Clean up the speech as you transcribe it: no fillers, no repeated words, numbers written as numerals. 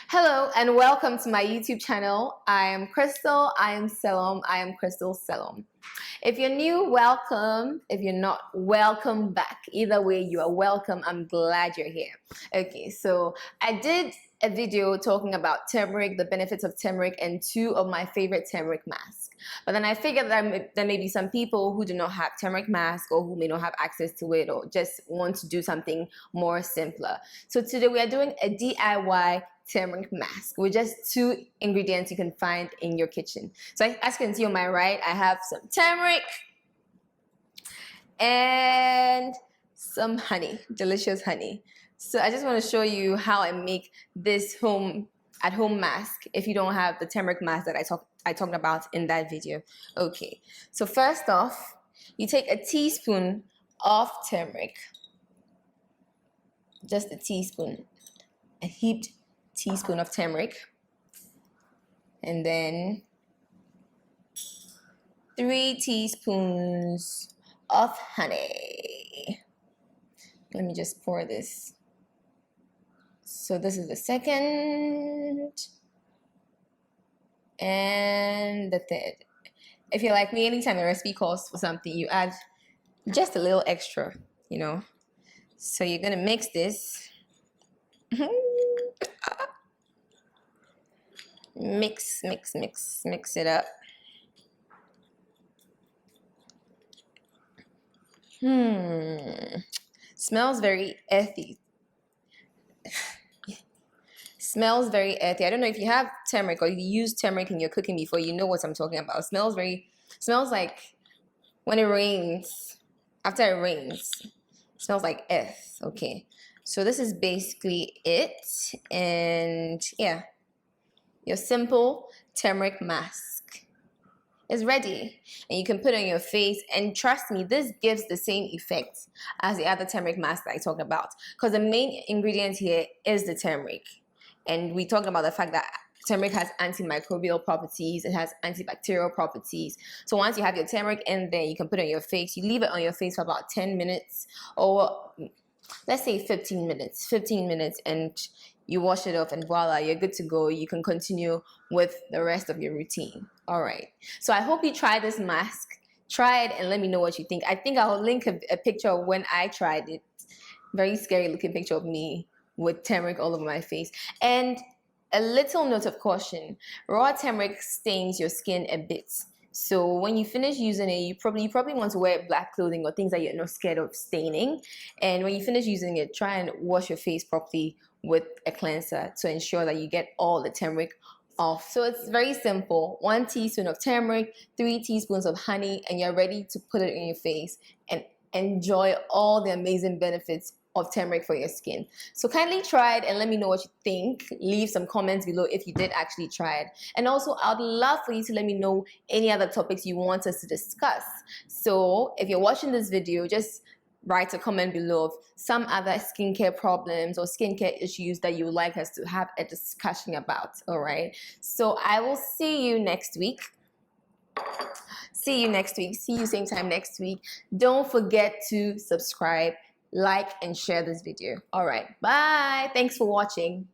Hello and welcome to my YouTube channel. I am Crystal, I am Selom, I am Crystal Selom. If you're new, welcome. If you're not, welcome back. Either way, you are welcome. I'm glad you're here. Okay, so I did a video talking about turmeric, the benefits of turmeric, and two of my favorite turmeric masks. But then I figured that there may be some people who do not have turmeric mask or who may not have access to it or just want to do something more simpler. So today we are doing a DIY turmeric mask with just two ingredients you can find in your kitchen. So as you can see on my right, I have some turmeric and some honey, delicious honey. So I just want to show you how I make this at-home mask if you don't have the turmeric mask that I talked about in that video. Okay, so first off, you take a teaspoon of turmeric, just a teaspoon, a heaped teaspoon of turmeric, and then 3 teaspoons of honey. Let me just pour this. So this is the second and the third. If you're like me, anytime a recipe calls for something, you add just a little extra, you know. So you're gonna mix this. Mix it up. Smells very earthy. Smells very earthy. I don't know if you have turmeric or you used turmeric in your cooking before, you know what I'm talking about. It smells like when it rains, after it rains. It smells like earth. Okay. So this is basically it. And yeah, your simple turmeric mask is ready, and you can put it on your face, and trust me, this gives the same effect as the other turmeric mask that I talked about, because the main ingredient here is the turmeric. And we talked about the fact that turmeric has antimicrobial properties, it has antibacterial properties. So once you have your turmeric in there, you can put it on your face. You leave it on your face for about 10 minutes, or let's say 15 minutes, and you wash it off, and voila, you're good to go. You can continue with the rest of your routine. All right. So I hope you try this mask. Try it and let me know what you think. I think I'll link a picture of when I tried it. Very scary looking picture of me with turmeric all over my face. And a little note of caution, raw turmeric stains your skin a bit. So when you finish using it, you probably want to wear black clothing or things that you're not scared of staining. And when you finish using it, try and wash your face properly with a cleanser to ensure that you get all the turmeric off. So it's very simple. 1 teaspoon of turmeric, 3 teaspoons of honey, and you're ready to put it in your face and enjoy all the amazing benefits of turmeric for your skin. So kindly try it and let me know what you think. Leave some comments below if you did actually try it. And also, I'd love for you to let me know any other topics you want us to discuss. So if you're watching this video, just write a comment below of some other skincare problems or skincare issues that you would like us to have a discussion about. All right. So I will see you next week. See you same time next week. Don't forget to subscribe, like, and share this video. All right. Bye. Thanks for watching.